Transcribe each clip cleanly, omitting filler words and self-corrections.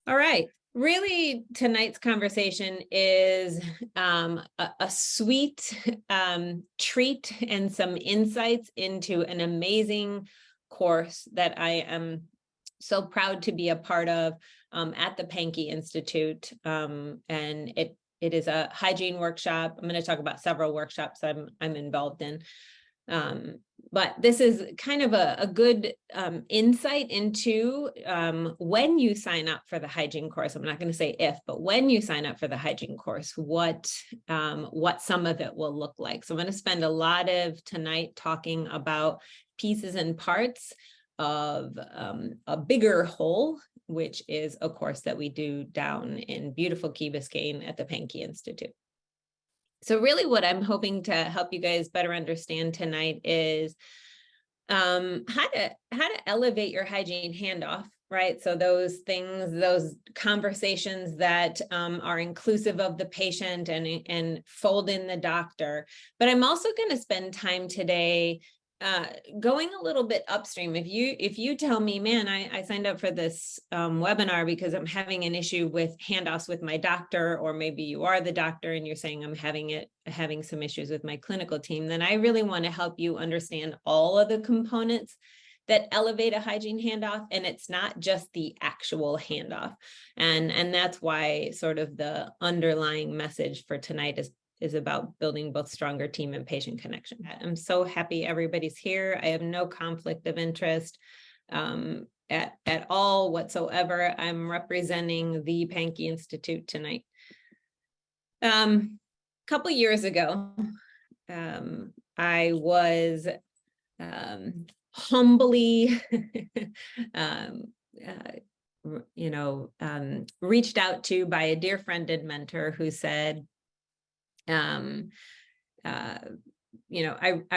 All right. Really, tonight's conversation is a sweet treat and some insights into an amazing course that I am so proud to be a part of at the Panky Institute. And it is a hygiene workshop. I'm going to talk about several workshops I'm involved in. But this is kind of a good insight into when you sign up for the hygiene course. I'm not going to say if, but when you sign up for the hygiene course, what some of it will look like. So I'm going to spend a lot of tonight talking about pieces and parts of a bigger whole, which is a course that we do down in beautiful Key Biscayne at the Panky Institute. So really what I'm hoping to help you guys better understand tonight is how to elevate your hygiene handoff, right? So those things, those conversations that are inclusive of the patient and fold in the doctor. But I'm also going to spend time today going a little bit upstream. If you tell me, man, I signed up for this webinar because I'm having an issue with handoffs with my doctor, or maybe you are the doctor and you're saying I'm having some issues with my clinical team, then I really want to help you understand all of the components that elevate a hygiene handoff, and it's not just the actual handoff. And that's why sort of the underlying message for tonight is about building both stronger team and patient connection. I'm so happy everybody's here. I have no conflict of interest at all whatsoever. I'm representing the Panky Institute tonight. A couple years ago, I was humbly reached out to by a dear friend and mentor who said, I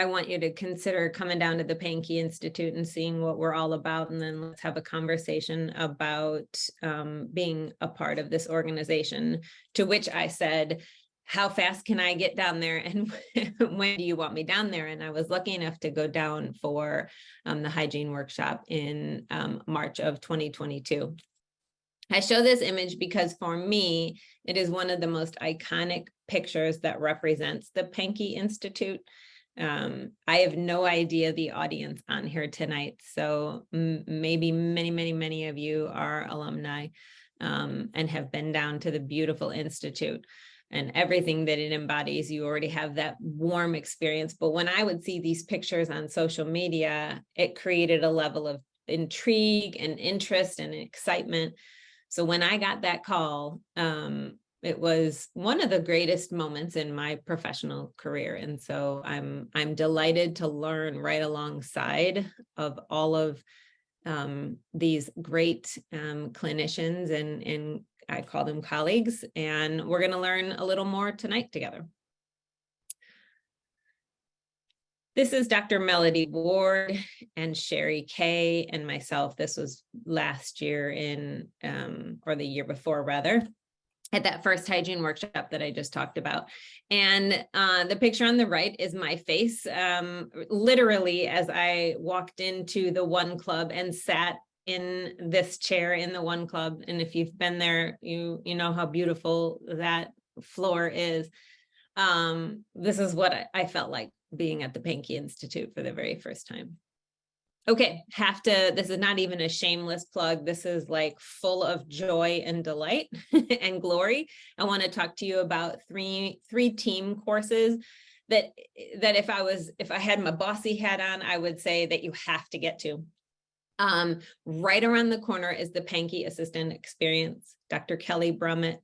want you to consider coming down to the Panky Institute and seeing what we're all about, and then let's have a conversation about being a part of this organization. To which I said, how fast can I get down there, and when do you want me down there? And I was lucky enough to go down for the hygiene workshop in March of 2022. I show this image because for me, it is one of the most iconic pictures that represents the Panky Institute. I have no idea the audience on here tonight, so maybe many of you are alumni and have been down to the beautiful Institute and everything that it embodies. You already have that warm experience. But when I would see these pictures on social media, it created a level of intrigue and interest and excitement. So when I got that call, it was one of the greatest moments in my professional career. And so I'm delighted to learn right alongside of all of these great clinicians, and I call them colleagues, and we're going to learn a little more tonight together. This is Dr. Melody Ward and Sherry Kay and myself. This was last year or the year before rather, at that first hygiene workshop that I just talked about. And the picture on the right is my face, literally as I walked into the One Club and sat in this chair in the One Club. And if you've been there, you know how beautiful that floor is. This is what I felt like being at the Panky Institute for the very first time. Okay, this is not even a shameless plug. This is like full of joy and delight and glory. I want to talk to you about three team courses that if I had my bossy hat on, I would say that you have to get to. Right around the corner is the Panky Assistant Experience. Dr. Kelly Brummett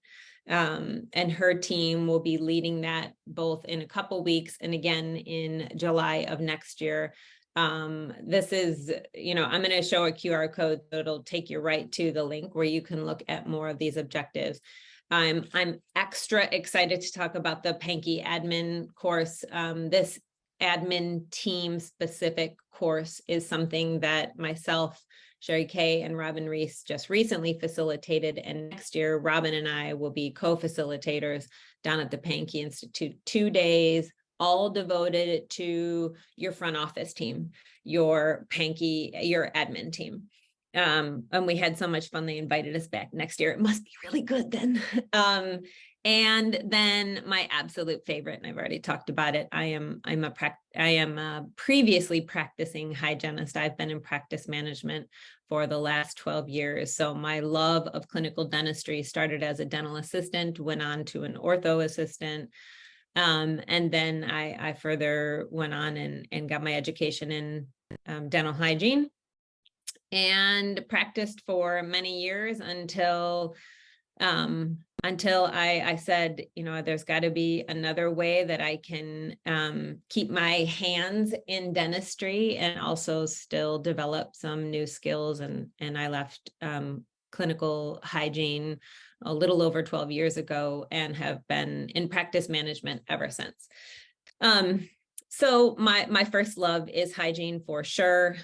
and her team will be leading that both in a couple weeks and again in July of next year. This is, I'm going to show a QR code that'll take you right to the link where you can look at more of these objectives. I'm extra excited to talk about the Panky admin course. This admin team specific course is something that myself, Sherry Kay, and Robin Reese just recently facilitated. And next year, Robin and I will be co-facilitators down at the Panky Institute, 2 days, all devoted to your front office team, your admin team. And we had so much fun, they invited us back next year. It must be really good then. And then my absolute favorite, and I've already talked about it, I am a previously practicing hygienist. I've been in practice management for the last 12 years. So my love of clinical dentistry started as a dental assistant, went on to an ortho assistant. And then I further went on and got my education in dental hygiene, and practiced for many years until I said, there's got to be another way that I can keep my hands in dentistry and also still develop some new skills. And I left clinical hygiene a little over 12 years ago and have been in practice management ever since. So my first love is hygiene for sure.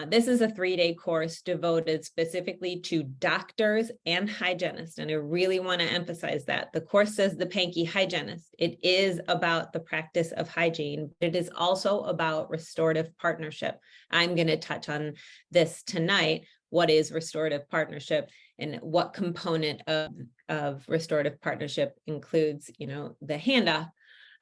This is a 3-day course devoted specifically to doctors and hygienists. And I really want to emphasize that. The course says the Panky Hygienist. It is about the practice of hygiene. It is also about restorative partnership. I'm going to touch on this tonight. What is restorative partnership and what component of restorative partnership includes, the handoff.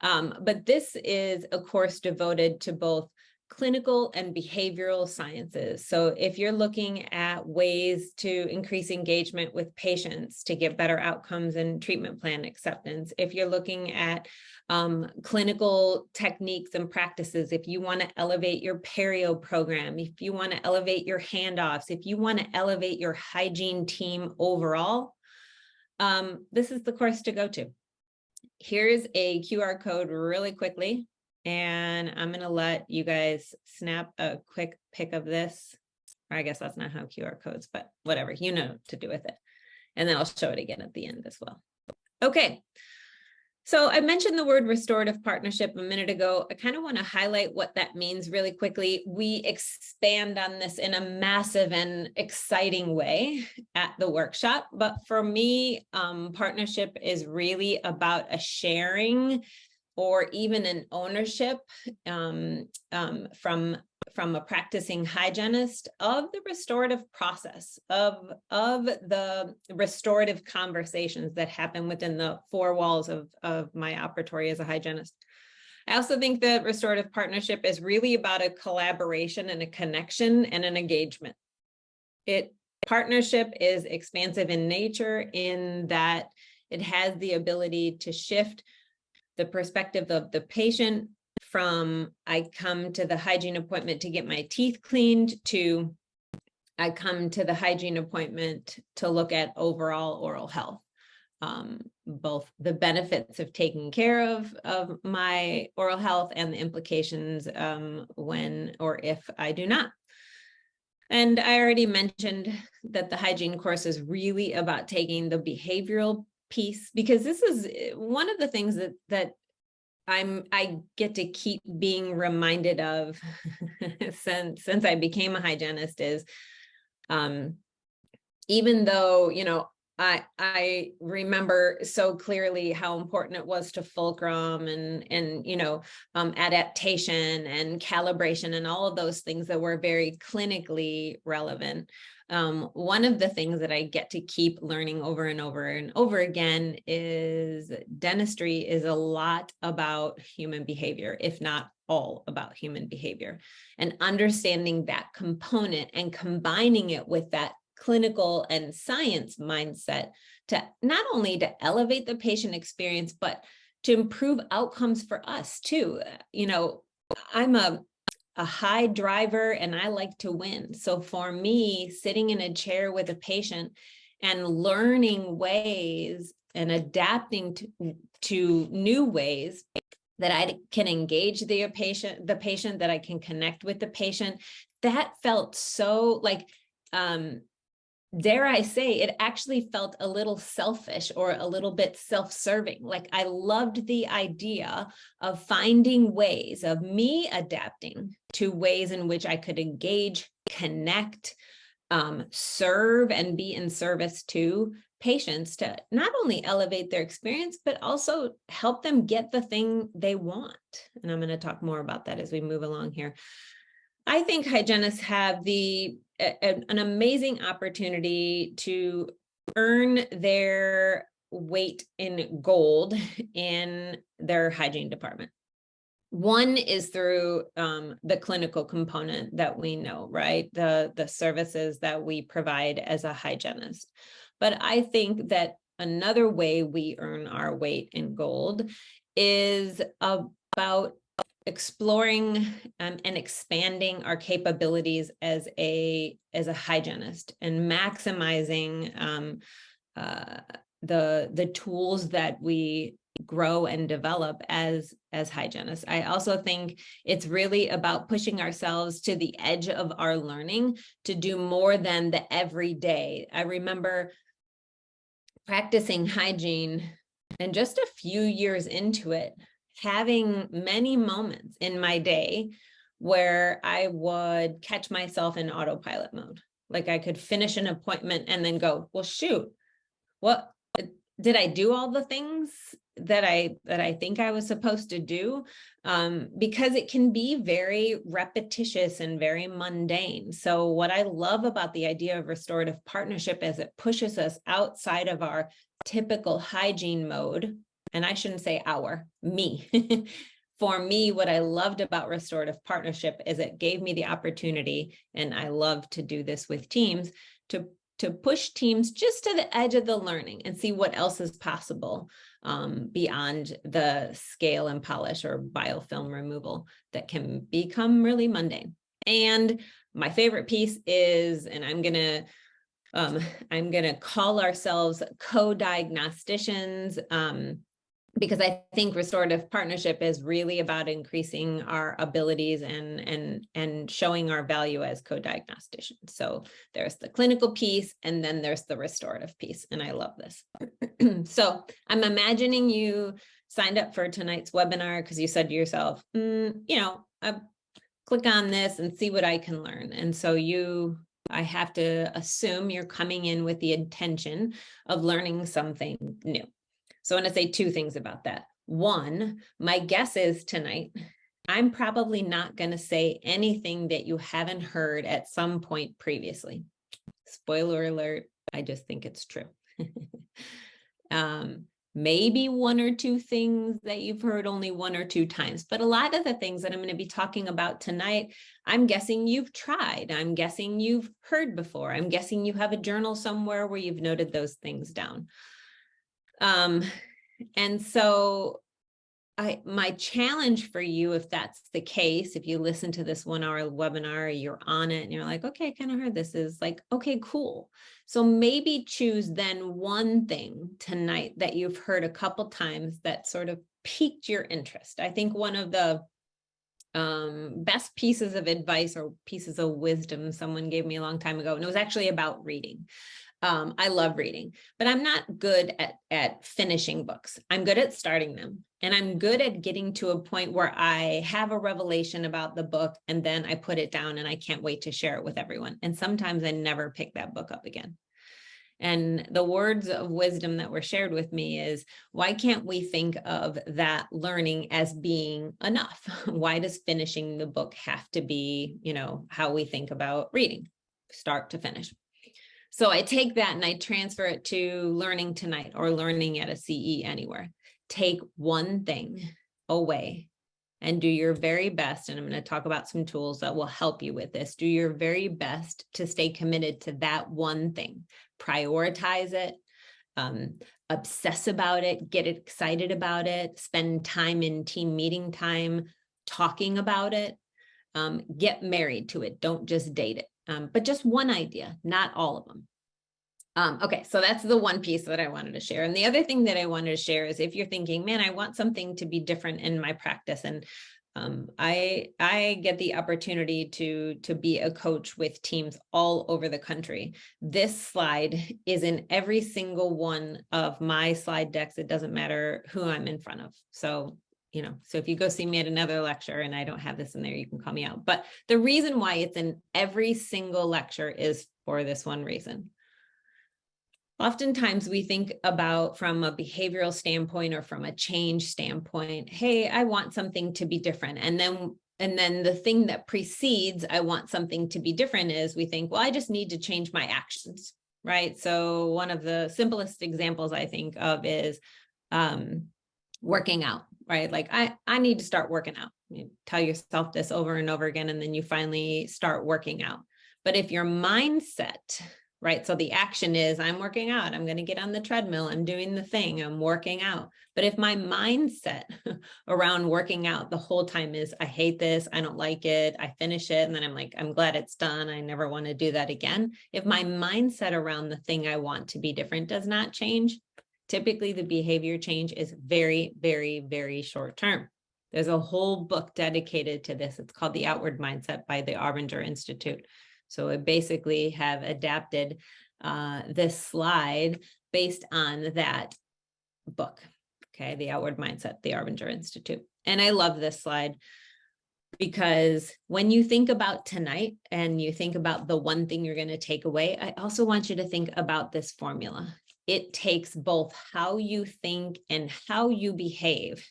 But this is a course devoted to both clinical and behavioral sciences. So if you're looking at ways to increase engagement with patients to get better outcomes and treatment plan acceptance, if you're looking at clinical techniques and practices, if you want to elevate your perio program, if you want to elevate your handoffs, if you want to elevate your hygiene team overall, this is the course to go to. Here's a QR code really quickly, and I'm going to let you guys snap a quick pic of this. Or I guess that's not how QR codes, but whatever, you know to do with it. And then I'll show it again at the end as well. Okay. So I mentioned the word restorative partnership a minute ago. I kind of want to highlight what that means really quickly. We expand on this in a massive and exciting way at the workshop. But for me, partnership is really about a sharing or even an ownership from a practicing hygienist of the restorative process, of the restorative conversations that happen within the 4 walls of my operatory as a hygienist. I also think that restorative partnership is really about a collaboration and a connection and an engagement. Partnership is expansive in nature in that it has the ability to shift the perspective of the patient from I come to the hygiene appointment to get my teeth cleaned to I come to the hygiene appointment to look at overall oral health, both the benefits of taking care of my oral health and the implications when or if I do not. And I already mentioned that the hygiene course is really about taking the behavioral piece, because this is one of the things that I get to keep being reminded of since I became a hygienist is, even though, I remember so clearly how important it was to fulcrum and adaptation and calibration and all of those things that were very clinically relevant. One of the things that I get to keep learning over and over and over again is dentistry is a lot about human behavior, if not all about human behavior, and understanding that component and combining it with that clinical and science mindset to not only to elevate the patient experience, but to improve outcomes for us too. I'm a high driver and I like to win. So for me, sitting in a chair with a patient and learning ways and adapting to new ways that I can engage the patient, that I can connect with the patient, that felt so like, dare I say, it actually felt a little selfish or a little bit self-serving. Like I loved the idea of finding ways of me adapting to ways in which I could engage, connect, serve, and be in service to patients to not only elevate their experience, but also help them get the thing they want. And I'm going to talk more about that as we move along here. I think hygienists have an amazing opportunity to earn their weight in gold in their hygiene department. One is through the clinical component that we know, right? The services that we provide as a hygienist. But I think that another way we earn our weight in gold is about exploring and expanding our capabilities as a hygienist and maximizing the tools that we grow and develop as hygienists. I also think it's really about pushing ourselves to the edge of our learning to do more than the everyday. I remember practicing hygiene and just a few years into it, having many moments in my day where I would catch myself in autopilot mode. Like I could finish an appointment and then go, well, shoot, what did I do all the things that I think I was supposed to do? Because it can be very repetitious and very mundane. So what I love about the idea of restorative partnership is it pushes us outside of our typical hygiene mode. And I shouldn't say me. For me, what I loved about restorative partnership is it gave me the opportunity, and I love to do this with teams, to push teams just to the edge of the learning and see what else is possible beyond the scale and polish or biofilm removal that can become really mundane. And my favorite piece is, and I'm gonna call ourselves co-diagnosticians, because I think restorative partnership is really about increasing our abilities and showing our value as co-diagnosticians. So there's the clinical piece, and then there's the restorative piece, and I love this. So I'm imagining you signed up for tonight's webinar because you said to yourself, click on this and see what I can learn. And so I have to assume you're coming in with the intention of learning something new. So I want to say two things about that. One, my guess is tonight, I'm probably not going to say anything that you haven't heard at some point previously. Spoiler alert, I just think it's true. Maybe one or two things that you've heard only one or two times, but a lot of the things that I'm going to be talking about tonight, I'm guessing you've tried. I'm guessing you've heard before. I'm guessing you have a journal somewhere where you've noted those things down. And so my challenge for you, if that's the case, if you listen to this 1 hour webinar, you're on it and you're like, okay, I kind of heard this, is like, okay, cool. So maybe choose then one thing tonight that you've heard a couple times that sort of piqued your interest. I think one of the best pieces of advice or pieces of wisdom someone gave me a long time ago, and it was actually about reading. I love reading, but I'm not good at finishing books. I'm good at starting them, and I'm good at getting to a point where I have a revelation about the book and then I put it down and I can't wait to share it with everyone. And sometimes I never pick that book up again. And the words of wisdom that were shared with me is, why can't we think of that learning as being enough? Why does finishing the book have to be, how we think about reading, start to finish? So I take that and I transfer it to learning tonight or learning at a CE anywhere. Take one thing away and do your very best. And I'm going to talk about some tools that will help you with this. Do your very best to stay committed to that one thing. Prioritize it, obsess about it, get excited about it, spend time in team meeting time talking about it, get married to it. Don't just date it. But just one idea, not all of them. Okay, so that's the one piece that I wanted to share. And the other thing that I wanted to share is, if you're thinking, man, I want something to be different in my practice. And I get the opportunity to be a coach with teams all over the country. This slide is in every single one of my slide decks. It doesn't matter who I'm in front of. So if you go see me at another lecture and I don't have this in there, you can call me out. But the reason why it's in every single lecture is for this one reason. Oftentimes we think about, from a behavioral standpoint or from a change standpoint, hey, I want something to be different. And then then the thing that precedes, I want something to be different, is we think, well, I just need to change my actions, right? So one of the simplest examples I think of is working out, right? Like I need to start working out. You tell yourself this over and over again, and then you finally start working out. But if your mindset, right? So the action is, I'm working out, I'm going to get on the treadmill, I'm doing the thing, I'm working out. But if my mindset around working out the whole time is, I hate this, I don't like it, I finish it, and then I'm like, I'm glad it's done, I never want to do that again. If my mindset around the thing I want to be different does not change, typically the behavior change is very, very, very short term. There's a whole book dedicated to this. It's called The Outward Mindset by the Hygiene Institute. So I basically have adapted this slide based on that book. Okay, The Outward Mindset, the Hygiene Institute. And I love this slide because when you think about tonight and you think about the one thing you're going to take away, I also want you to think about this formula. It takes both how you think and how you behave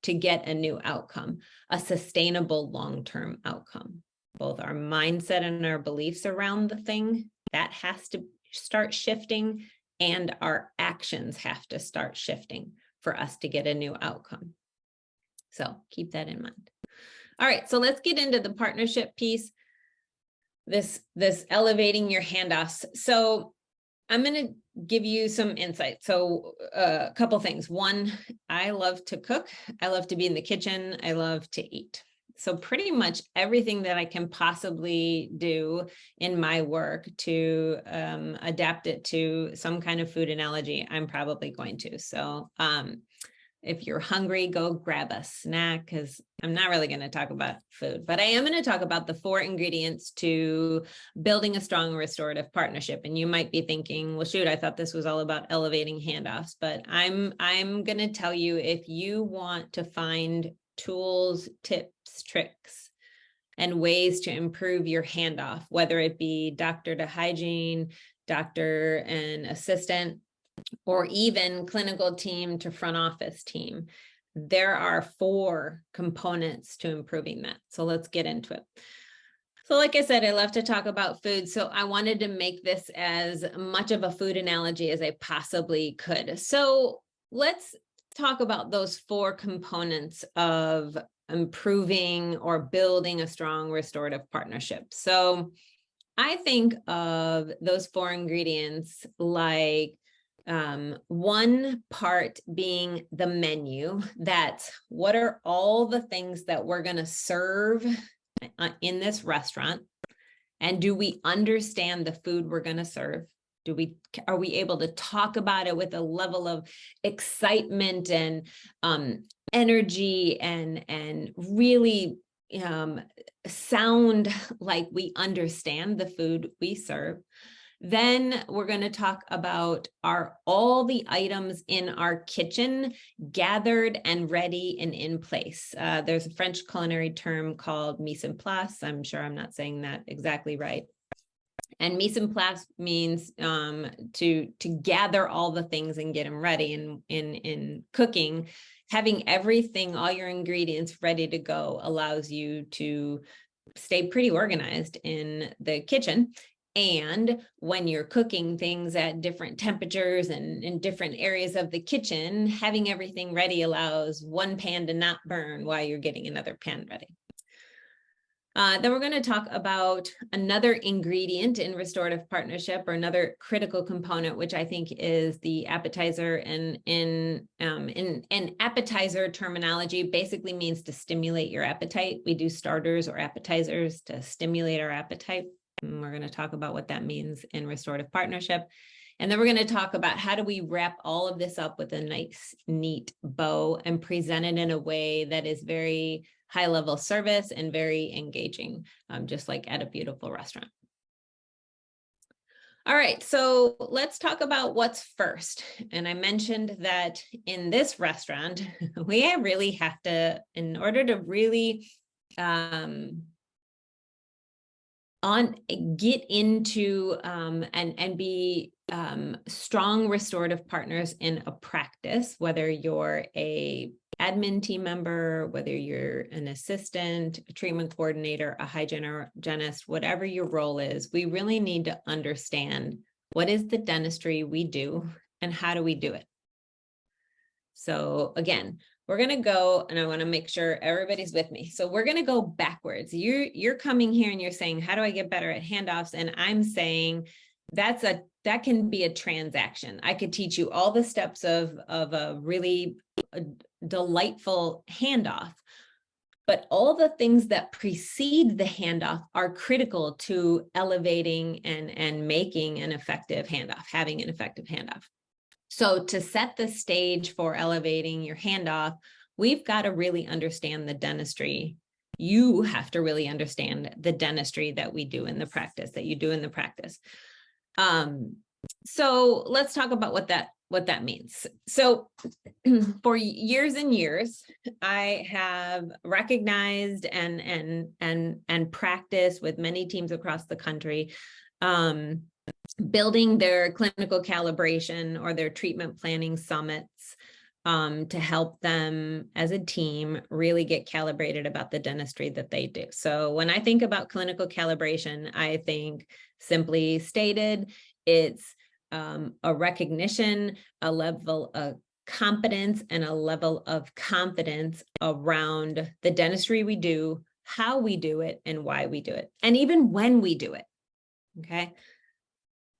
to get a new outcome, a sustainable long-term outcome. Both our mindset and our beliefs around the thing, that has to start shifting, and our actions have to start shifting for us to get a new outcome. So keep that in mind. All right, so let's get into the partnership piece, this elevating your handoffs. So I'm going to give you some insight. So a couple things. One, I love to cook. I love to be in the kitchen. I love to eat. So pretty much everything that I can possibly do in my work to adapt it to some kind of food analogy, I'm probably going to. So if you're hungry, go grab a snack, because I'm not really going to talk about food, but I am going to talk about the 4 ingredients to building a strong restorative partnership. And you might be thinking, well, shoot, I thought this was all about elevating handoffs, but I'm going to tell you, if you want to find tools, tips, tricks, and ways to improve your handoff, whether it be doctor to hygiene, doctor and assistant, or even clinical team to front office team, there are 4 components to improving that. So let's get into it. So like I said, I love to talk about food. So I wanted to make this as much of a food analogy as I possibly could. So let's talk about those 4 components of improving or building a strong restorative partnership. So I think of those 4 ingredients like one part being the menu. That's what are all the things that we're going to serve in this restaurant, and do we understand the food we're going to serve? Are we able to talk about it with a level of excitement and energy and really sound like we understand the food we serve? Then we're going to talk about, are all the items in our kitchen gathered and ready and in place? There's a French culinary term called mise en place. I'm sure I'm not saying that exactly right. And mise en place means to gather all the things and get them ready. And in cooking, having everything, all your ingredients ready to go allows you to stay pretty organized in the kitchen. And when you're cooking things at different temperatures and in different areas of the kitchen, having everything ready allows one pan to not burn while you're getting another pan ready. Then we're going to talk about another ingredient in restorative partnership, or another critical component, which I think is the appetizer. And in appetizer terminology, basically means to stimulate your appetite. We do starters or appetizers to stimulate our appetite. And we're going to talk about what that means in restorative partnership. And then we're going to talk about how do we wrap all of this up with a nice, neat bow and present it in a way that is very high level service and very engaging, just like at a beautiful restaurant. All right, so let's talk about what's first. And I mentioned that in this restaurant, we really have to, in order to really get into and be strong restorative partners in a practice, whether you're a admin team member, whether you're an assistant, a treatment coordinator, a hygienist, whatever your role is, we really need to understand what is the dentistry we do and how do we do it. So again, we're going to go, and I want to make sure everybody's with me. So we're going to go backwards. You're coming here and you're saying, how do I get better at handoffs? And I'm saying that can be a transaction. I could teach you all the steps of a really delightful handoff, but all the things that precede the handoff are critical to elevating and making an effective handoff, having an effective handoff. So to set the stage for elevating your handoff, we've got to really understand the dentistry. You have to really understand the dentistry that we do in the practice, that you do in the practice. So let's talk about what that means. So for years and years, I have recognized and practiced with many teams across the country, building their clinical calibration or their treatment planning summits to help them as a team really get calibrated about the dentistry that they do. So when I think about clinical calibration, I think simply stated, it's a recognition, a level of competence, and a level of confidence around the dentistry we do, how we do it, and why we do it, and even when we do it. Okay.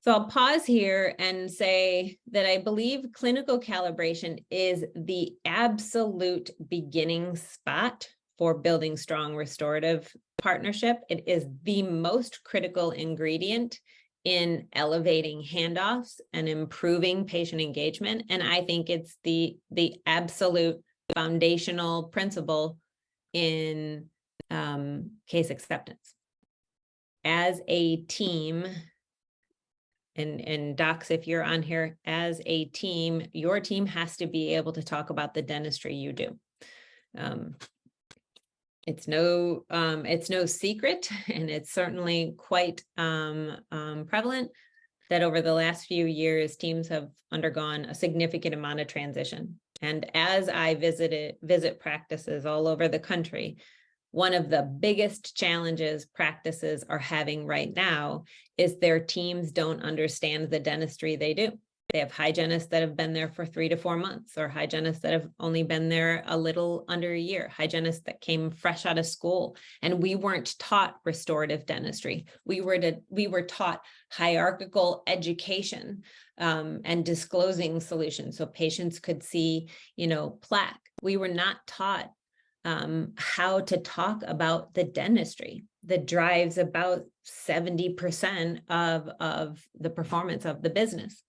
So I'll pause here and say that I believe clinical calibration is the absolute beginning spot for building strong restorative partnership. It is the most critical ingredient in elevating handoffs and improving patient engagement. And I think it's the absolute foundational principle in case acceptance. As a team, and docs, if you're on here, as a team, your team has to be able to talk about the dentistry you do. It's no secret, and it's certainly quite prevalent that over the last few years, teams have undergone a significant amount of transition. And as I visit practices all over the country, one of the biggest challenges practices are having right now is their teams don't understand the dentistry they do. They have hygienists that have been there for 3 to 4 months, or hygienists that have only been there a little under a year, hygienists that came fresh out of school. And we weren't taught restorative dentistry. We were taught hierarchical education and disclosing solutions so patients could see, plaque. We were not taught how to talk about the dentistry that drives about 70% of the performance of the business.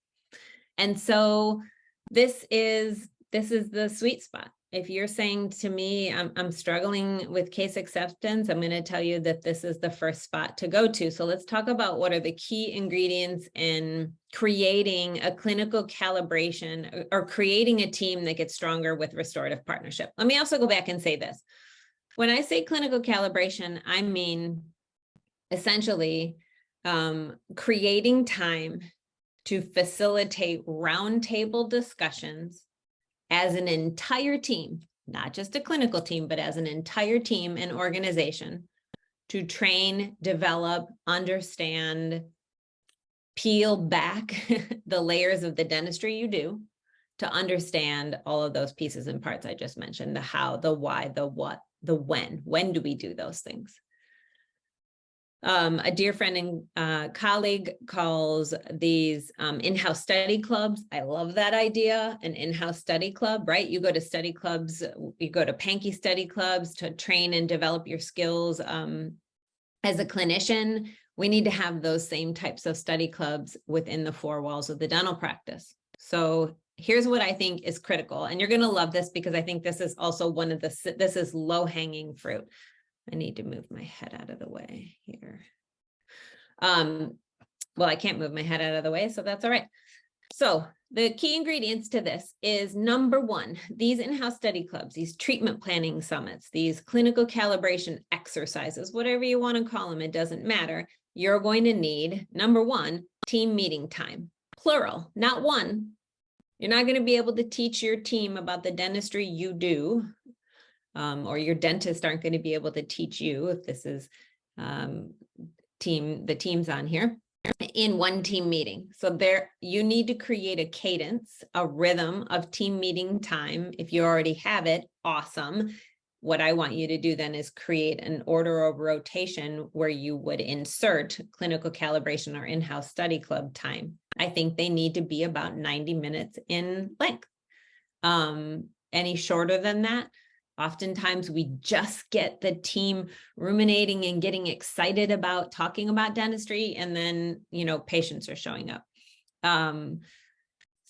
And so this is the sweet spot. If you're saying to me, I'm struggling with case acceptance, I'm going to tell you that this is the first spot to go to. So let's talk about what are the key ingredients in creating a clinical calibration or creating a team that gets stronger with restorative partnership. Let me also go back and say this. When I say clinical calibration, I mean essentially creating time to facilitate roundtable discussions as an entire team, not just a clinical team, but as an entire team and organization to train, develop, understand, peel back the layers of the dentistry you do to understand all of those pieces and parts I just mentioned, the how, the why, the what, the when do we do those things? A dear friend and colleague calls these in-house study clubs. I love that idea, an in-house study club, right? You go to study clubs, you go to Panky study clubs to train and develop your skills. As a clinician, we need to have those same types of study clubs within the 4 walls of the dental practice. So here's what I think is critical, and you're going to love this because I think this is also one of this is low-hanging fruit. I need to move my head out of the way here. Well, I can't move my head out of the way, so that's all right. So the key ingredients to this is, number 1, these in-house study clubs, these treatment planning summits, these clinical calibration exercises, whatever you want to call them, it doesn't matter. You're going to need, number 1, team meeting time, plural, not one, You're not going to be able to teach your team about the dentistry you do, or your dentists aren't going to be able to teach you, if this is the teams on here, in one team meeting. So you need to create a cadence, a rhythm of team meeting time. If you already have it, awesome. What I want you to do then is create an order of rotation where you would insert clinical calibration or in-house study club time. I think they need to be about 90 minutes in length. Any shorter than that, oftentimes we just get the team ruminating and getting excited about talking about dentistry, and then, patients are showing up.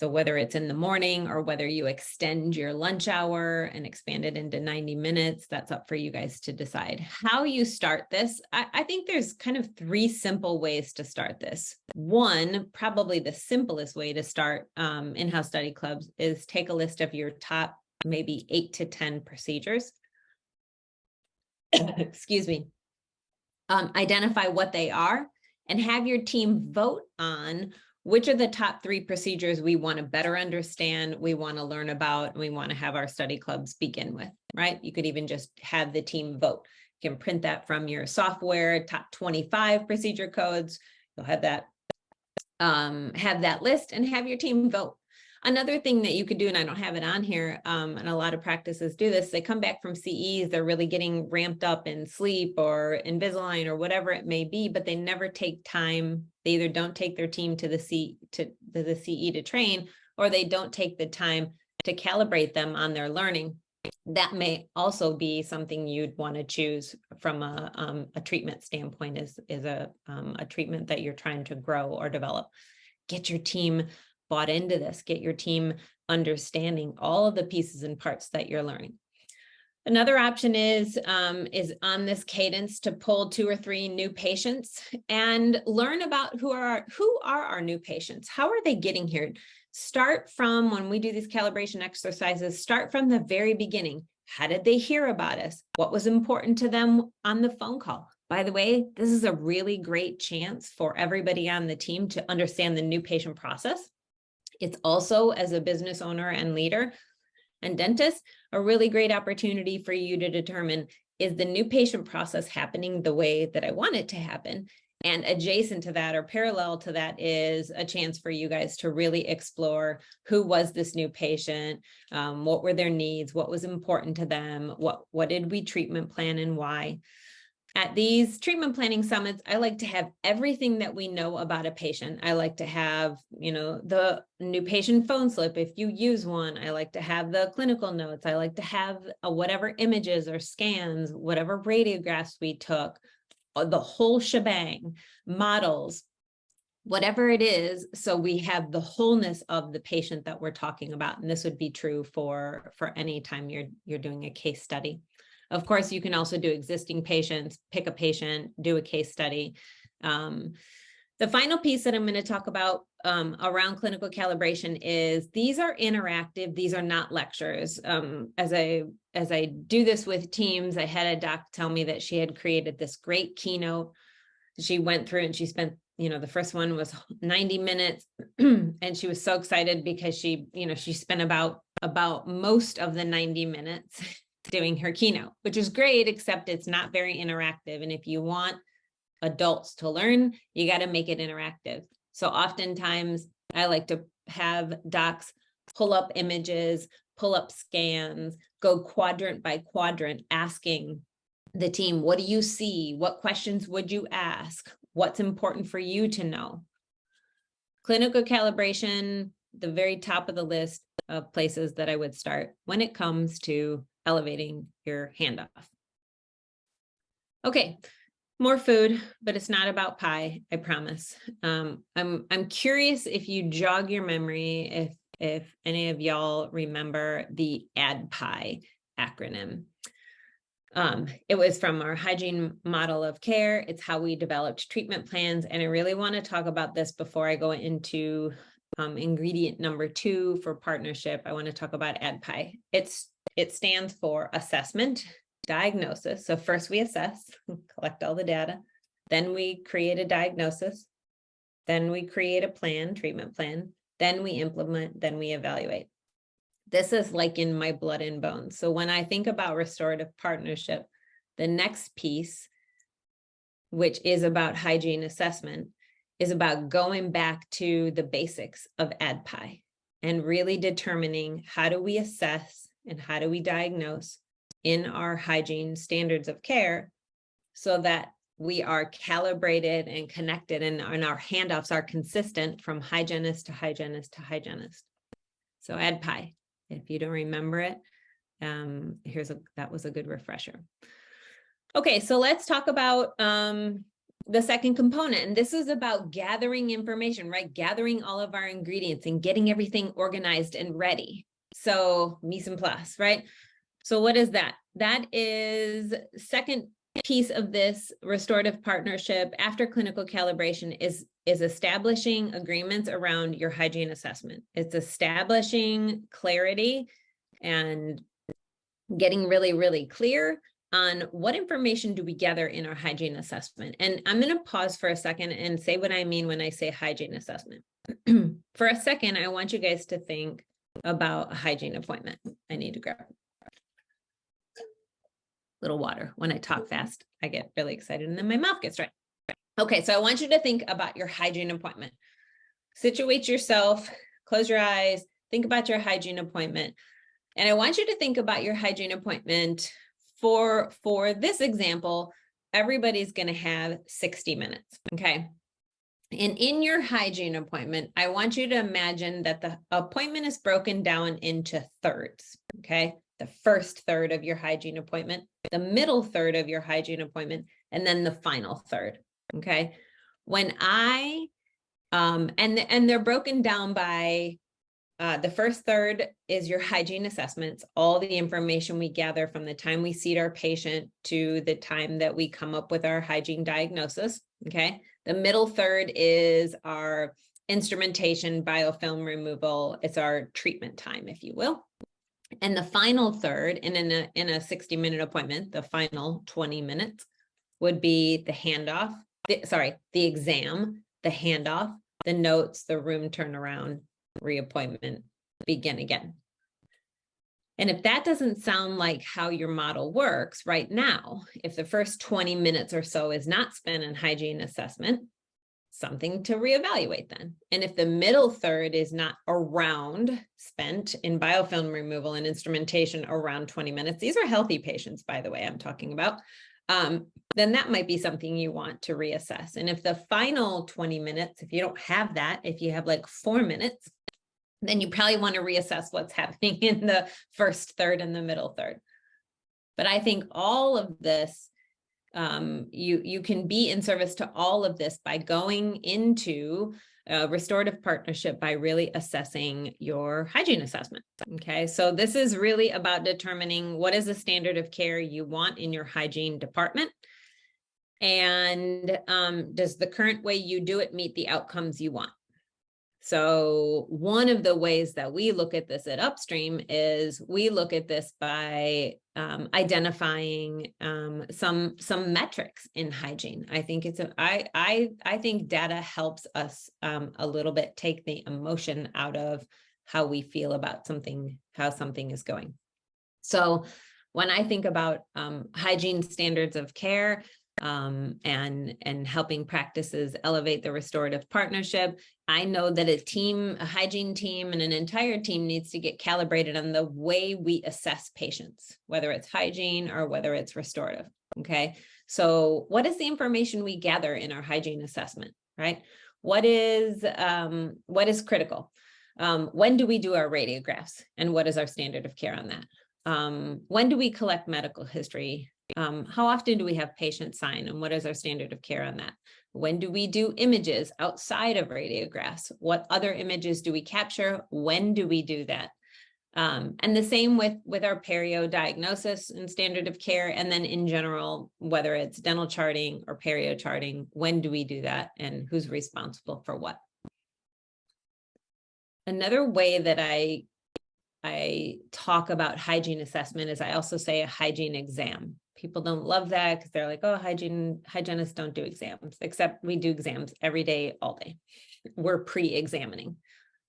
So whether it's in the morning or whether you extend your lunch hour and expand it into 90 minutes, that's up for you guys to decide. How you start this, I think there's kind of 3 simple ways to start this. One, probably the simplest way to start in-house study clubs is take a list of your top maybe 8 to 10 procedures. Excuse me. Identify what they are and have your team vote on which are the top 3 procedures we want to better understand, we want to learn about, and we want to have our study clubs begin with, right? You could even just have the team vote. You can print that from your software, top 25 procedure codes. You'll have that list and have your team vote. Another thing that you could do, and I don't have it on here, and a lot of practices do this, they come back from CEs, they're really getting ramped up in sleep or Invisalign or whatever it may be, but they never take time. They either don't take their team to the CE to train, or they don't take the time to calibrate them on their learning. That may also be something you'd want to choose from a treatment standpoint, is a treatment that you're trying to grow or develop. Get your team bought into this, get your team understanding all of the pieces and parts that you're learning. Another option is on this cadence to pull 2 or 3 new patients and learn about who are our new patients. How are they getting here? Start from, when we do these calibration exercises, start from the very beginning. How did they hear about us? What was important to them on the phone call? By the way, this is a really great chance for everybody on the team to understand the new patient process. It's also, as a business owner and leader and dentist, a really great opportunity for you to determine, is the new patient process happening the way that I want it to happen? And adjacent to that, or parallel to that, is a chance for you guys to really explore, who was this new patient? What were their needs? What was important to them? What did we treatment plan and why? At these treatment planning summits, I like to have everything that we know about a patient. I like to have, the new patient phone slip, if you use one. I like to have the clinical notes. I like to have whatever images or scans, whatever radiographs we took, the whole shebang, models, whatever it is. So we have the wholeness of the patient that we're talking about. And this would be true for any time you're doing a case study. Of course, you can also do existing patients, pick a patient, do a case study. The final piece that I'm going to talk about around clinical calibration is these are interactive. These are not lectures. As I do this with teams, I had a doc tell me that she had created this great keynote. She went through and she spent, the first one was 90 minutes, and she was so excited because she spent about most of the 90 minutes doing her keynote, which is great, except it's not very interactive. And if you want adults to learn, you got to make it interactive. So oftentimes I like to have docs pull up images, pull up scans, go quadrant by quadrant, asking the team, what do you see? What questions would you ask? What's important for you to know? Clinical calibration, the very top of the list of places that I would start when it comes to elevating your handoff. Okay, more food, but it's not about pie, I promise. I'm curious if you jog your memory, if any of y'all remember the ADPI acronym. It was from our hygiene model of care. It's how we developed treatment plans. And I really want to talk about this before I go into ingredient number 2 for partnership. I want to talk about ADPI. It stands for assessment, diagnosis. So first we assess, collect all the data. Then we create a diagnosis. Then we create a plan, treatment plan. then we implement, then we evaluate. This is like in my blood and bones. So when I think about restorative partnership, the next piece, which is about hygiene assessment, is about going back to the basics of ADPI and really determining how do we assess and how do we diagnose in our hygiene standards of care so that we are calibrated and connected and our handoffs are consistent from hygienist to hygienist to hygienist. So ADPI, if you don't remember it, that was a good refresher. Okay, so let's talk about the second component, and this is about gathering information, right? Gathering all of our ingredients and getting everything organized and ready. So mise en place, right? So what is that? That is second piece of this restorative partnership after clinical calibration is establishing agreements around your hygiene assessment. It's establishing clarity and getting really, really clear on what information do we gather in our hygiene assessment. And I'm going to pause for a second and say what I mean when I say hygiene assessment. For a second, I want you guys to think about a hygiene appointment. I need to grab a little water. When I talk fast, I get really excited and then my mouth gets dry. Okay, so I want you to think about your hygiene appointment. Situate yourself, close your eyes, think about your hygiene appointment. And I want you to think about your hygiene appointment. For this example, everybody's going to have 60 minutes, okay? And in your hygiene appointment, I want you to imagine that the appointment is broken down into thirds, okay? The first third of your hygiene appointment, the middle third of your hygiene appointment, and then the final third, okay? When and they're broken down by the first third is your hygiene assessments, all the information we gather from the time we seat our patient to the time that we come up with our hygiene diagnosis, okay? The middle third is our instrumentation, biofilm removal. It's our treatment time, if you will. And the final third, and in a 60-minute appointment, the final 20 minutes would be the handoff, the exam, the handoff, the notes, the room turnaround, reappointment, begin again. And if that doesn't sound like how your model works right now, if the first 20 minutes or so is not spent in hygiene assessment, something to reevaluate then. And if the middle third is not around spent in biofilm removal and instrumentation around 20 minutes, these are healthy patients, by the way, I'm talking about, then that might be something you want to reassess. And if the final 20 minutes, if you don't have that, if you have like 4 minutes, then you probably want to reassess what's happening in the first third and the middle third. But I think all of this, you can be in service to all of this by going into a restorative partnership by really assessing your hygiene assessment. Okay, so this is really about determining what is the standard of care you want in your hygiene department. And does the current way you do it meet the outcomes you want? So one of the ways that we look at this at Upstream is we look at this by identifying some metrics in hygiene. I think I think data helps us a little bit take the emotion out of how we feel about something, how something is going. So when I think about hygiene standards of care, and helping practices elevate the restorative partnership, I know that a hygiene team and an entire team needs to get calibrated on the way we assess patients, whether it's hygiene or whether it's restorative, okay? So what is the information we gather in our hygiene assessment, right? What is critical? When do we do our radiographs, and what is our standard of care on that? When do we collect medical history? How often do we have patients sign, and what is our standard of care on that? When do we do images outside of radiographs? What other images do we capture? When do we do that? And the same with our perio diagnosis and standard of care. And then in general, whether it's dental charting or perio charting, when do we do that and who's responsible for what? Another way that I talk about hygiene assessment is I also say a hygiene exam. People don't love that because they're like, oh, hygienists don't do exams, except we do exams every day, all day. We're pre-examining.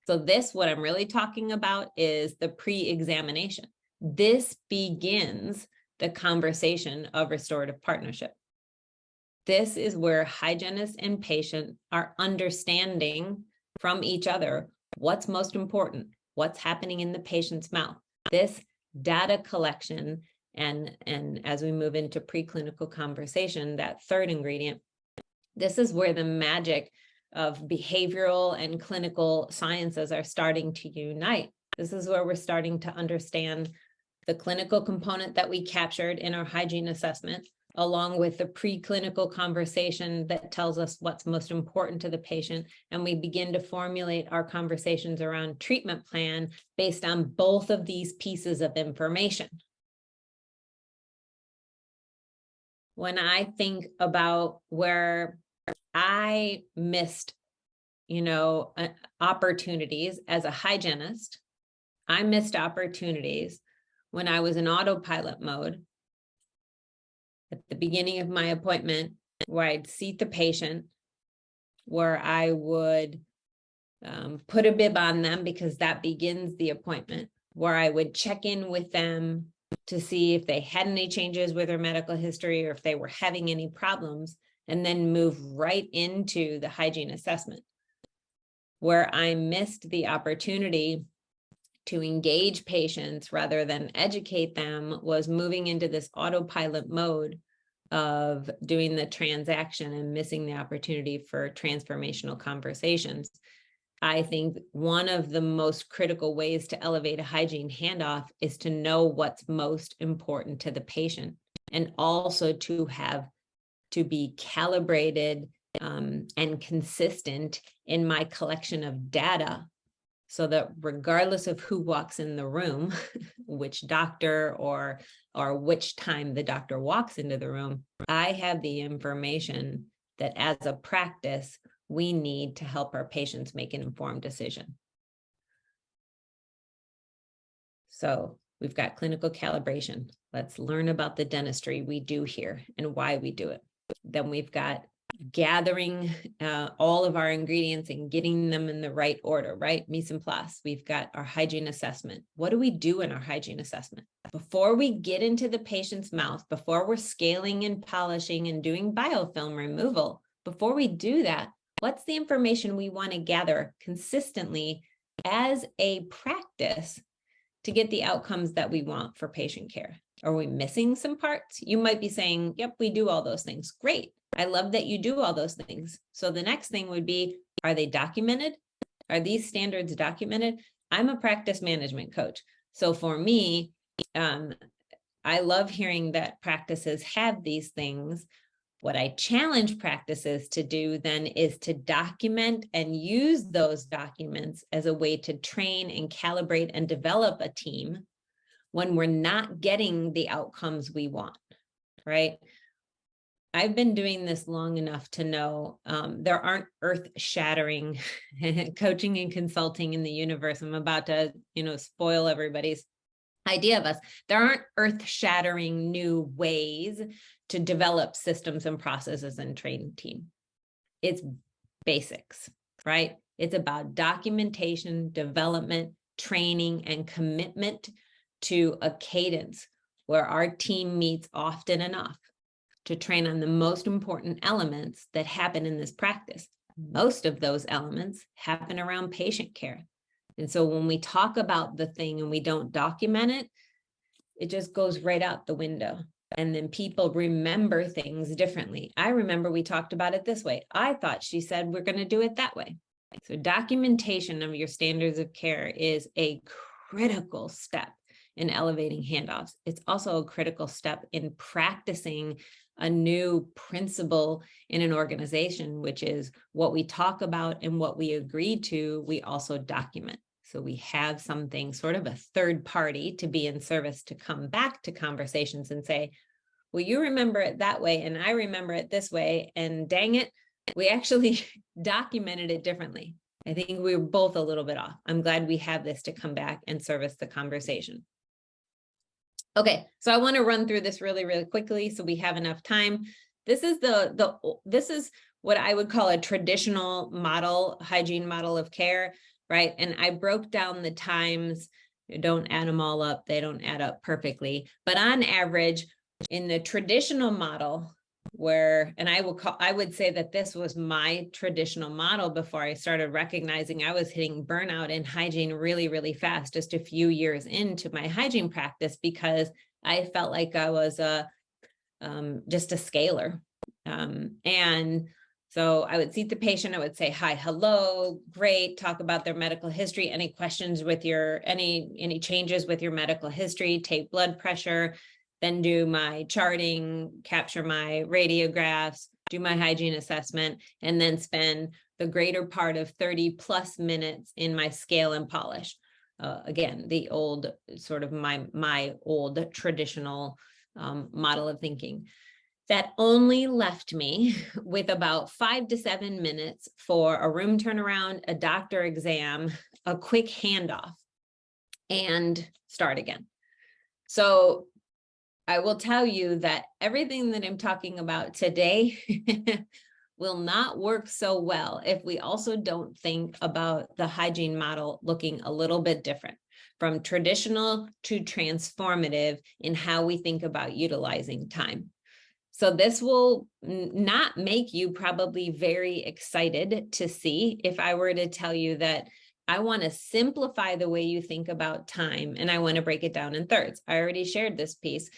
So this, what I'm really talking about is the pre-examination. This begins the conversation of restorative partnership. This is where hygienist and patient are understanding from each other what's most important, what's happening in the patient's mouth. This data collection, and as we move into preclinical conversation, that third ingredient, this is where the magic of behavioral and clinical sciences are starting to unite. This is where we're starting to understand the clinical component that we captured in our hygiene assessment, along with the preclinical conversation that tells us what's most important to the patient. And we begin to formulate our conversations around treatment plan based on both of these pieces of information. When I think about where I missed, opportunities as a hygienist, I missed opportunities when I was in autopilot mode at the beginning of my appointment, where I'd seat the patient, where I would put a bib on them because that begins the appointment, where I would check in with them to see if they had any changes with their medical history or if they were having any problems, and then move right into the hygiene assessment. Where I missed the opportunity to engage patients rather than educate them was moving into this autopilot mode of doing the transaction and missing the opportunity for transformational conversations. I think one of the most critical ways to elevate a hygiene handoff is to know what's most important to the patient, and also to be calibrated and consistent in my collection of data, so that regardless of who walks in the room, which doctor or which time the doctor walks into the room, I have the information that as a practice, we need to help our patients make an informed decision. So we've got clinical calibration. Let's learn about the dentistry we do here and why we do it. Then we've got gathering all of our ingredients and getting them in the right order, right? Mise en place. We've got our hygiene assessment. What do we do in our hygiene assessment? Before we get into the patient's mouth, before we're scaling and polishing and doing biofilm removal, before we do that, what's the information we want to gather consistently as a practice to get the outcomes that we want for patient care? Are we missing some parts? You might be saying, yep, we do all those things. Great. I love that you do all those things. So the next thing would be, are they documented? Are these standards documented? I'm a practice management coach. So for me, I love hearing that practices have these things. What I challenge practices to do then is to document and use those documents as a way to train and calibrate and develop a team when we're not getting the outcomes we want, right? I've been doing this long enough to know there aren't earth-shattering coaching and consulting in the universe. I'm about to, spoil everybody's idea of us. There aren't earth-shattering new ways to develop systems and processes and train team. It's basics, right? It's about documentation, development, training, and commitment to a cadence where our team meets often enough to train on the most important elements that happen in this practice. Most of those elements happen around patient care. And so when we talk about the thing and we don't document it, it just goes right out the window. And then people remember things differently. I remember we talked about it this way. I thought she said we're going to do it that way. So documentation of your standards of care is a critical step in elevating handoffs. It's also a critical step in practicing a new principle in an organization, which is what we talk about and what we agree to, we also document. So we have something, sort of a third party, to be in service to come back to conversations and say, well, you remember it that way and I remember it this way, and dang it, we actually documented it differently. I think we were both a little bit off. I'm glad we have this to come back and service the conversation. Okay, so I want to run through this really, really quickly so we have enough time. This is this is what I would call a traditional model, hygiene model of care. right? And I broke down the times. Don't add them all up. They don't add up perfectly. But on average, in the traditional model, and I would say that this was my traditional model before I started recognizing I was hitting burnout in hygiene really, really fast, just a few years into my hygiene practice, because I felt like I was just a scaler. And so I would seat the patient, I would say, hi, hello, great, talk about their medical history, any questions with any changes with your medical history, take blood pressure, then do my charting, capture my radiographs, do my hygiene assessment, and then spend the greater part of 30 plus minutes in my scale and polish. Again, the old sort of my old traditional model of thinking. That only left me with about 5 to 7 minutes for a room turnaround, a doctor exam, a quick handoff, and start again. So I will tell you that everything that I'm talking about today will not work so well if we also don't think about the hygiene model looking a little bit different, from traditional to transformative in how we think about utilizing time. So this will not make you probably very excited to see if I were to tell you that I want to simplify the way you think about time, and I want to break it down in thirds. I already shared this piece.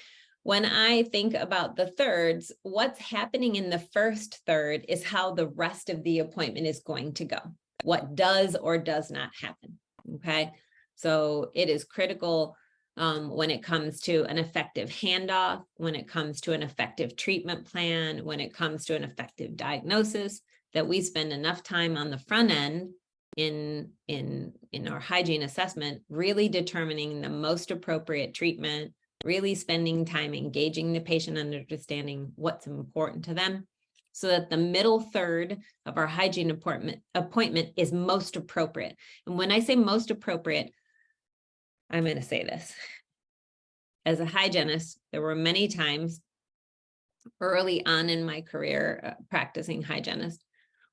When I think about the thirds, what's happening in the first third is how the rest of the appointment is going to go. What does or does not happen, okay? So it is critical when it comes to an effective handoff, when it comes to an effective treatment plan, when it comes to an effective diagnosis, that we spend enough time on the front end in our hygiene assessment, really determining the most appropriate treatment, really spending time engaging the patient and understanding what's important to them, so that the middle third of our hygiene appointment is most appropriate. And when I say most appropriate, I'm going to say this. As a hygienist, there were many times early on in my career practicing hygienist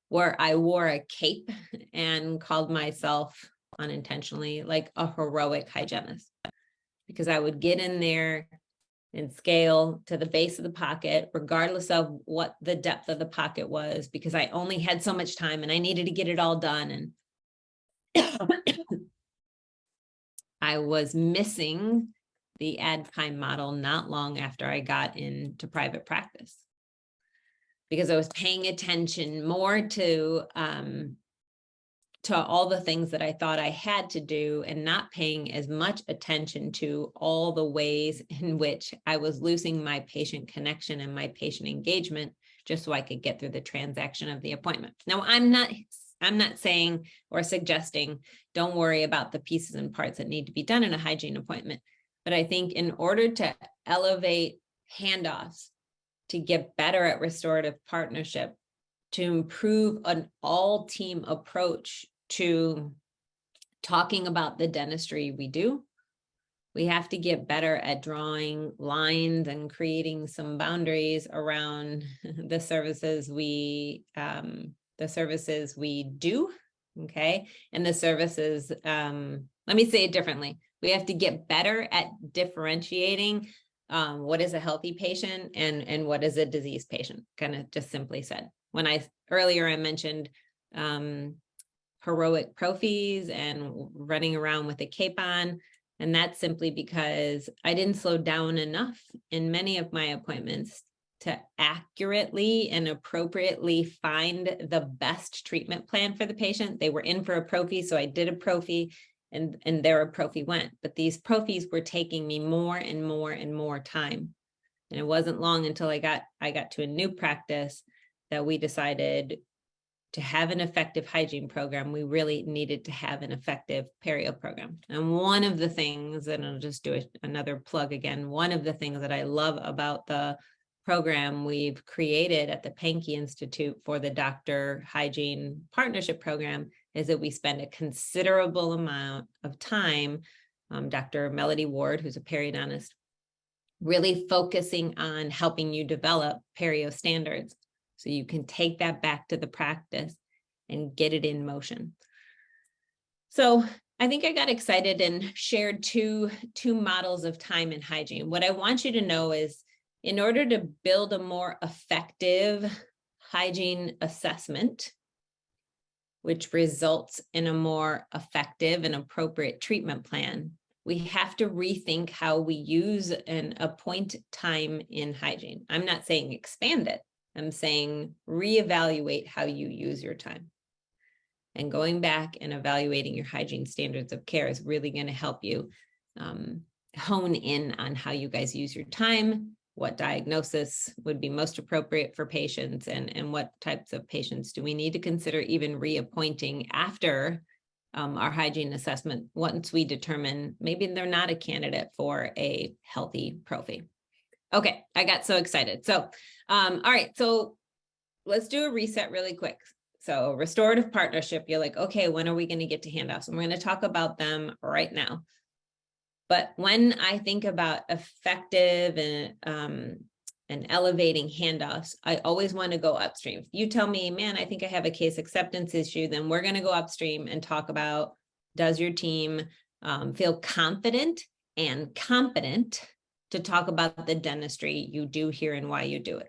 where I wore a cape and called myself unintentionally like a heroic hygienist, because I would get in there and scale to the base of the pocket, regardless of what the depth of the pocket was, because I only had so much time and I needed to get it all done. And I was missing the ad-kind model not long after I got into private practice, because I was paying attention more to all the things that I thought I had to do, and not paying as much attention to all the ways in which I was losing my patient connection and my patient engagement, just so I could get through the transaction of the appointment. Now, I'm not saying or suggesting don't worry about the pieces and parts that need to be done in a hygiene appointment. But I think in order to elevate handoffs, to get better at restorative partnership, to improve an all-team approach to talking about the dentistry we do, we have to get better at drawing lines and creating some boundaries around the services we do, okay? And the services, let me say it differently. We have to get better at differentiating what is a healthy patient and what is a diseased patient, kind of just simply said. When earlier I mentioned heroic prophies and running around with a cape on, and that's simply because I didn't slow down enough in many of my appointments to accurately and appropriately find the best treatment plan for the patient. They were in for a prophy, so I did a prophy, and there a prophy went. But these prophies were taking me more and more and more time. And it wasn't long until I got to a new practice that we decided to have an effective hygiene program. We really needed to have an effective perio program. And one of the things, and I'll just do another plug again, one of the things that I love about the program we've created at the Panky Institute for the Doctor Hygiene Partnership Program is that we spend a considerable amount of time, Dr. Melody Ward, who's a periodontist, really focusing on helping you develop perio standards so you can take that back to the practice and get it in motion. So I think I got excited and shared two models of time in hygiene. What I want you to know is, in order to build a more effective hygiene assessment, which results in a more effective and appropriate treatment plan, we have to rethink how we use and appoint time in hygiene. I'm not saying expand it. I'm saying reevaluate how you use your time. And going back and evaluating your hygiene standards of care is really going to help you hone in on how you guys use your time, what diagnosis would be most appropriate for patients, and what types of patients do we need to consider even reappointing after our hygiene assessment, once we determine maybe they're not a candidate for a healthy prophy. Okay, I got so excited. So, all right, so let's do a reset really quick. So restorative partnership, you're like, okay, when are we going to get to handoffs? And we're going to talk about them right now. But when I think about effective and elevating handoffs, I always want to go upstream. If you tell me, man, I think I have a case acceptance issue, then we're going to go upstream and talk about, does your team feel confident and competent to talk about the dentistry you do here and why you do it?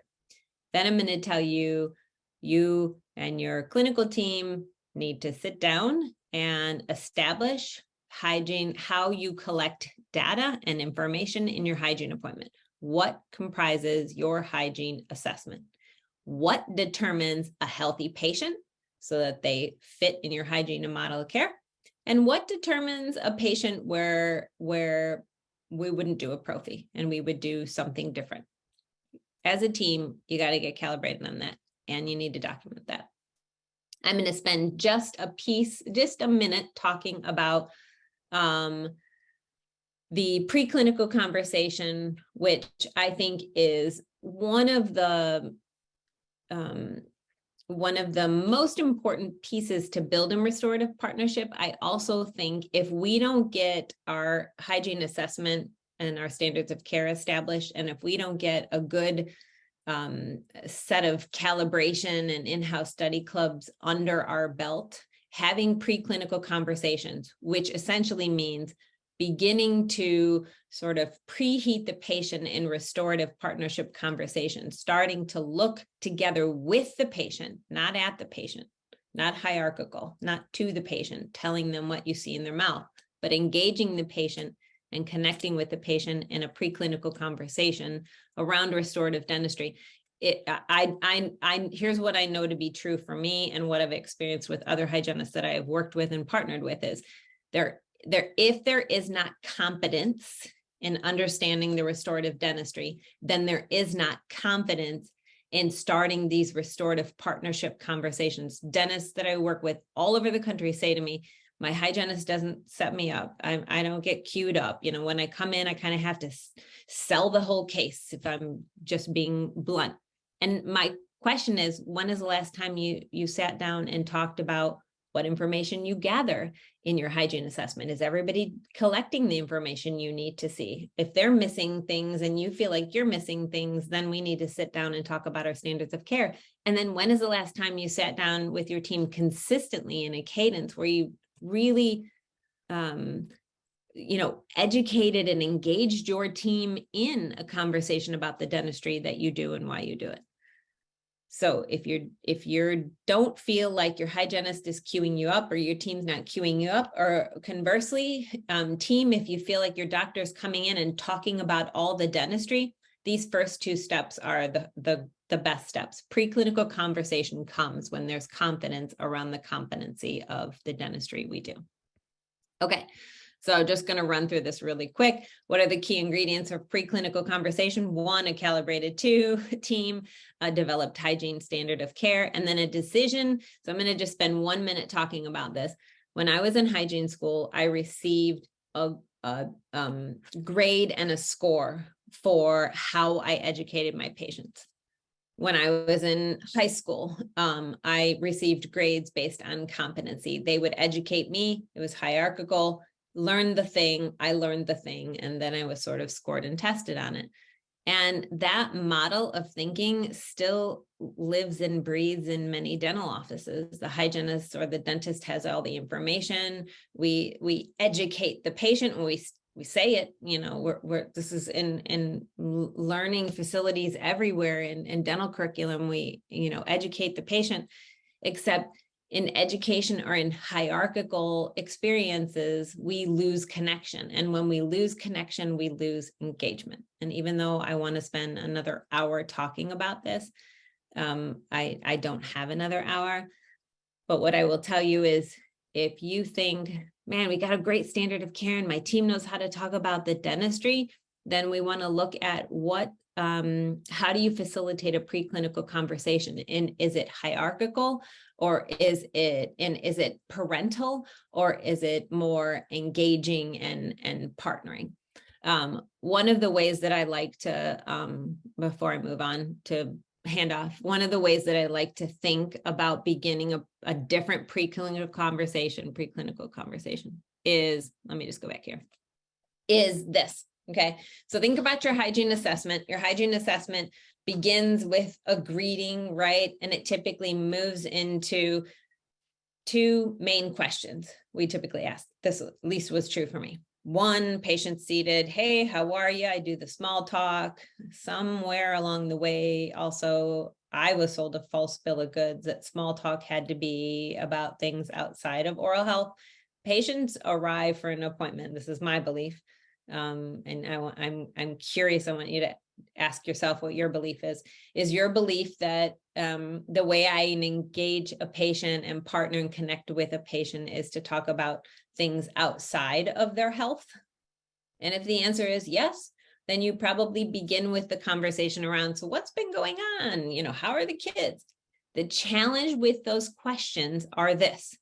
Then I'm going to tell you, you and your clinical team need to sit down and establish hygiene, how you collect data and information in your hygiene appointment. What comprises your hygiene assessment? What determines a healthy patient so that they fit in your hygiene and model of care? And what determines a patient where we wouldn't do a prophy and we would do something different? As a team, you got to get calibrated on that, and you need to document that. I'm going to spend just a minute talking about the preclinical conversation, which I think is one of the most important pieces to build in restorative partnership. I also think if we don't get our hygiene assessment and our standards of care established, and if we don't get a good set of calibration and in-house study clubs under our belt, having preclinical conversations, which essentially means beginning to sort of preheat the patient in restorative partnership conversations, starting to look together with the patient, not at the patient, not hierarchical, not to the patient, telling them what you see in their mouth, but engaging the patient and connecting with the patient in a preclinical conversation around restorative dentistry. Here's what I know to be true for me and what I've experienced with other hygienists that I have worked with and partnered with is if there is not competence in understanding the restorative dentistry, then there is not confidence in starting these restorative partnership conversations. Dentists that I work with all over the country say to me, my hygienist doesn't set me up. I don't get queued up. You know, when I come in, I kind of have to sell the whole case if I'm just being blunt. And my question is, when is the last time you sat down and talked about what information you gather in your hygiene assessment? Is everybody collecting the information you need to see? If they're missing things and you feel like you're missing things, then we need to sit down and talk about our standards of care. And then when is the last time you sat down with your team consistently in a cadence where you really, educated and engaged your team in a conversation about the dentistry that you do and why you do it? So if you don't feel like your hygienist is queuing you up or your team's not queuing you up, or conversely, team, if you feel like your doctor's coming in and talking about all the dentistry, these first two steps are the best steps. Preclinical conversation comes when there's confidence around the competency of the dentistry we do. Okay. So just going to run through this really quick. What are the key ingredients of preclinical conversation? 1, a calibrated team, a developed hygiene standard of care, and then a decision. So I'm going to just spend 1 minute talking about this. When I was in hygiene school, I received a grade and a score for how I educated my patients. When I was in high school, I received grades based on competency. They would educate me. It was hierarchical. Learn the thing, I learned the thing, and then I was sort of scored and tested on it. And that model of thinking still lives and breathes in many dental offices. The hygienist or the dentist has all the information. We educate the patient when we say it, this is in learning facilities everywhere in dental curriculum. We, educate the patient, except in education or in hierarchical experiences, we lose connection. And when we lose connection, we lose engagement. And even though I want to spend another hour talking about this, I don't have another hour. But what I will tell you is, if you think, man, we got a great standard of care and my team knows how to talk about the dentistry, then we want to look at how do you facilitate a preclinical conversation? And is it hierarchical, or is it parental, or is it more engaging and partnering? One of the ways that I like to, before I move on to handoff, one of the ways that I like to think about beginning a different preclinical conversation is, let me just go back here, is this. Okay, so think about your hygiene assessment. Your hygiene assessment begins with a greeting, right? And it typically moves into two main questions we typically ask. This at least was true for me. One, patient seated, hey, how are you? I do the small talk. Somewhere along the way, also, I was sold a false bill of goods that small talk had to be about things outside of oral health. Patients arrive for an appointment. This is my belief. And I'm curious. I want you to ask yourself what your belief is. Is your belief that the way I engage a patient and partner and connect with a patient is to talk about things outside of their health? And if the answer is yes, then you probably begin with the conversation around, so what's been going on? How are the kids? The challenge with those questions are this.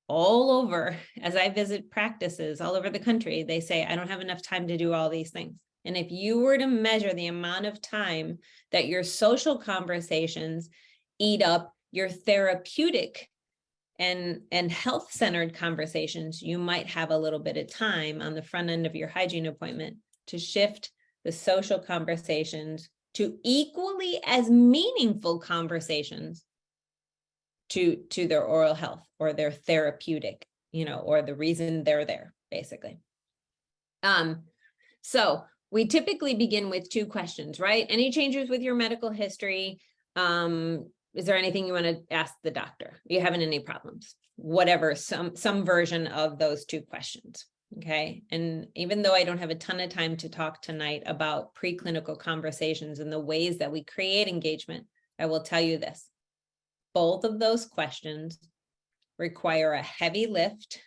All over, as I visit practices all over the country, they say, I don't have enough time to do all these things. And if you were to measure the amount of time that your social conversations eat up your therapeutic and health-centered conversations, you might have a little bit of time on the front end of your hygiene appointment to shift the social conversations to equally as meaningful conversations to their oral health or their therapeutic, or the reason they're there, basically. So we typically begin with two questions, right? Any changes with your medical history? Is there anything you want to ask the doctor? Are you having any problems? Whatever, some version of those two questions. Okay. And even though I don't have a ton of time to talk tonight about preclinical conversations and the ways that we create engagement, I will tell you this. Both of those questions require a heavy lift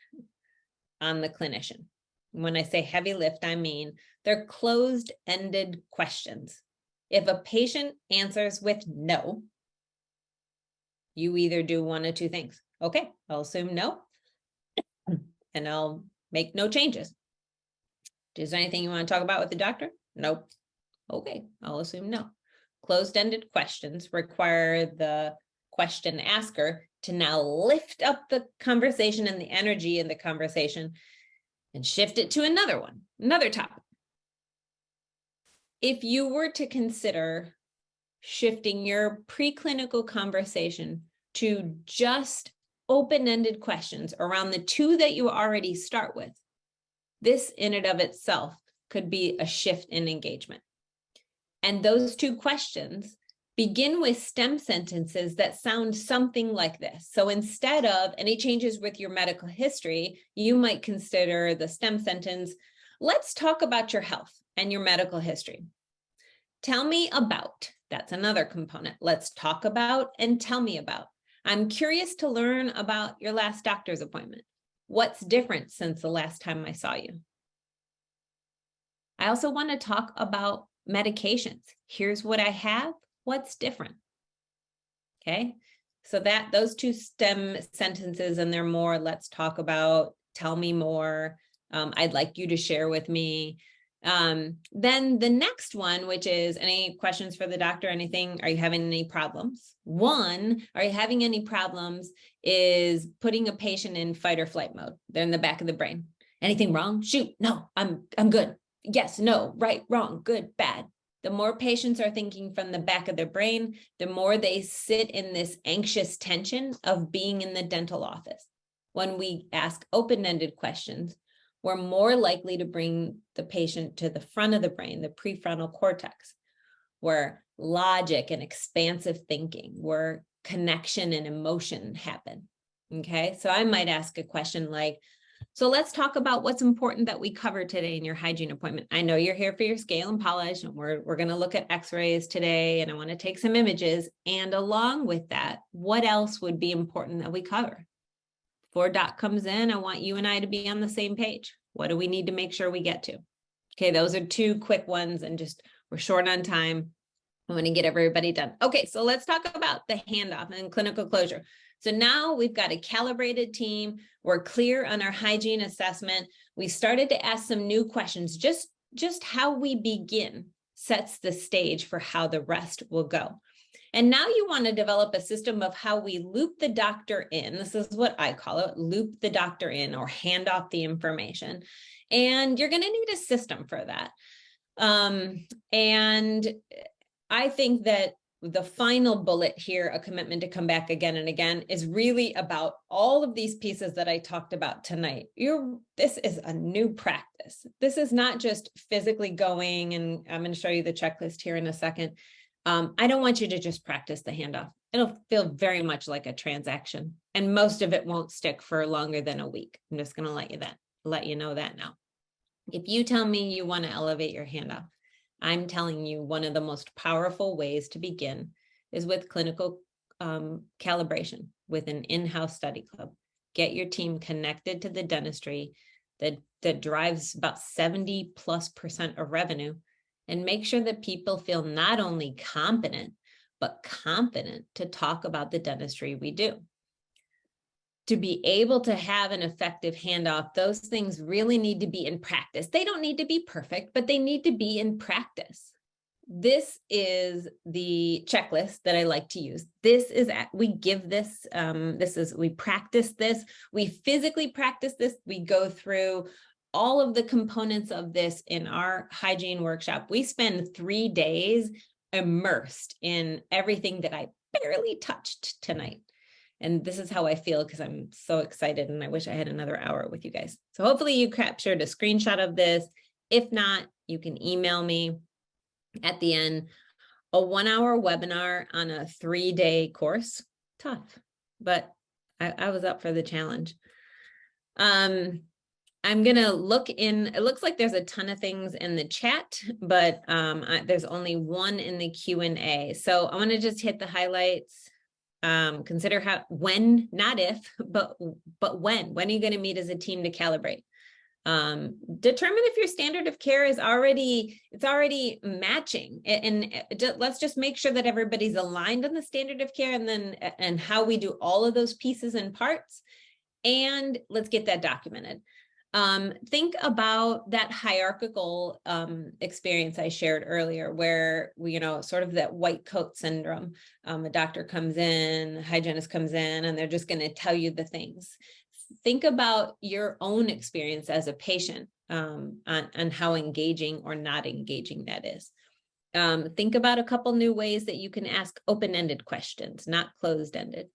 on the clinician. When I say heavy lift, I mean they're closed-ended questions. If a patient answers with no, you either do one of two things. Okay, I'll assume no, and I'll make no changes. Is there anything you want to talk about with the doctor? Nope. Okay, I'll assume no. Closed-ended questions require the question asker to now lift up the conversation and the energy in the conversation and shift it to another topic. If you were to consider shifting your preclinical conversation to just open-ended questions around the two that you already start with, this in and of itself could be a shift in engagement. And those two questions begin with stem sentences that sound something like this. So instead of any changes with your medical history, you might consider the stem sentence, let's talk about your health and your medical history. Tell me about, that's another component. Let's talk about and tell me about. I'm curious to learn about your last doctor's appointment. What's different since the last time I saw you? I also want to talk about medications. Here's what I have. What's different? Okay, so those two stem sentences, and they're more, let's talk about, tell me more, I'd like you to share with me. Then the next one, which is any questions for the doctor, anything, are you having any problems? One, are you having any problems is putting a patient in fight or flight mode. They're in the back of the brain. Anything wrong? Shoot, no, I'm good. Yes, no, right, wrong, good, bad. The more patients are thinking from the back of their brain, the more they sit in this anxious tension of being in the dental office. When we ask open-ended questions, we're more likely to bring the patient to the front of the brain, the prefrontal cortex, where logic and expansive thinking, where connection and emotion happen. Okay, so I might ask a question like, so let's talk about what's important that we cover today in your hygiene appointment. I know you're here for your scale and polish, and we're going to look at x-rays today, and I want to take some images. And along with that, what else would be important that we cover? Before Doc comes in, I want you and I to be on the same page. What do we need to make sure we get to? Okay, those are two quick ones, and just we're short on time. I want to get everybody done. Okay, so let's talk about the handoff and clinical closure. So now we've got a calibrated team. We're clear on our hygiene assessment. We started to ask some new questions. Just how we begin sets the stage for how the rest will go. And now you want to develop a system of how we loop the doctor in. This is what I call it, loop the doctor in, or hand off the information. And you're going to need a system for that. And I think that the final bullet here, a commitment to come back again and again, is really about all of these pieces that I talked about tonight. This is a new practice. This is not just physically going, and I'm going to show you the checklist here in a second. I don't want you to just practice the handoff. It'll feel very much like a transaction, and most of it won't stick for longer than a week. I'm just going to let you know that now. If you tell me you want to elevate your handoff, I'm telling you, one of the most powerful ways to begin is with clinical calibration with an in-house study club. Get your team connected to the dentistry that drives about 70+% of revenue, and make sure that people feel not only competent, but confident to talk about the dentistry we do. To be able to have an effective handoff, those things really need to be in practice. They don't need to be perfect, but they need to be in practice. This is the checklist that I like to use. We give this, we practice this, we physically practice this, we go through all of the components of this in our hygiene workshop. We spend 3 days immersed in everything that I barely touched tonight. And this is how I feel, because I'm so excited and I wish I had another hour with you guys. So hopefully you captured a screenshot of this. If not, you can email me at the end. A 1-hour webinar on a 3-day course. Tough, but I was up for the challenge. I'm going to look in, it looks like there's a ton of things in the chat, but there's only one in the Q&A. So I want to just hit the highlights. Consider when, not if, but when are you going to meet as a team to calibrate? Determine if your standard of care is already matching, and let's just make sure that everybody's aligned on the standard of care, and how we do all of those pieces and parts, and let's get that documented. Think about that hierarchical experience I shared earlier, where sort of that white coat syndrome. A doctor comes in, a hygienist comes in, and they're just going to tell you the things. Think about your own experience as a patient on how engaging or not engaging that is. Think about a couple new ways that you can ask open-ended questions, not closed-ended.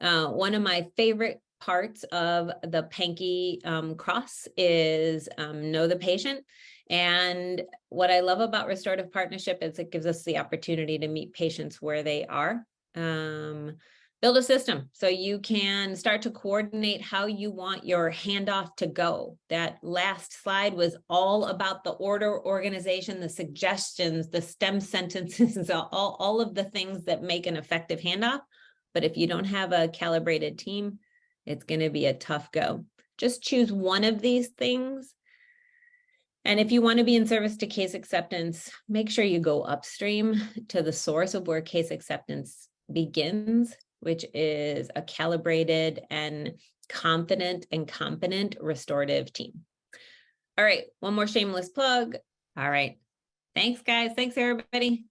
One of my favorite parts of the Panky cross is know the patient. And what I love about Restorative Partnership is it gives us the opportunity to meet patients where they are. Build a system so you can start to coordinate how you want your handoff to go. That last slide was all about the order, organization, the suggestions, the stem sentences, all of the things that make an effective handoff. But if you don't have a calibrated team, it's going to be a tough go. Just choose one of these things. And if you want to be in service to case acceptance, make sure you go upstream to the source of where case acceptance begins, which is a calibrated and confident and competent restorative team. All right, one more shameless plug. All right. Thanks, guys. Thanks, everybody.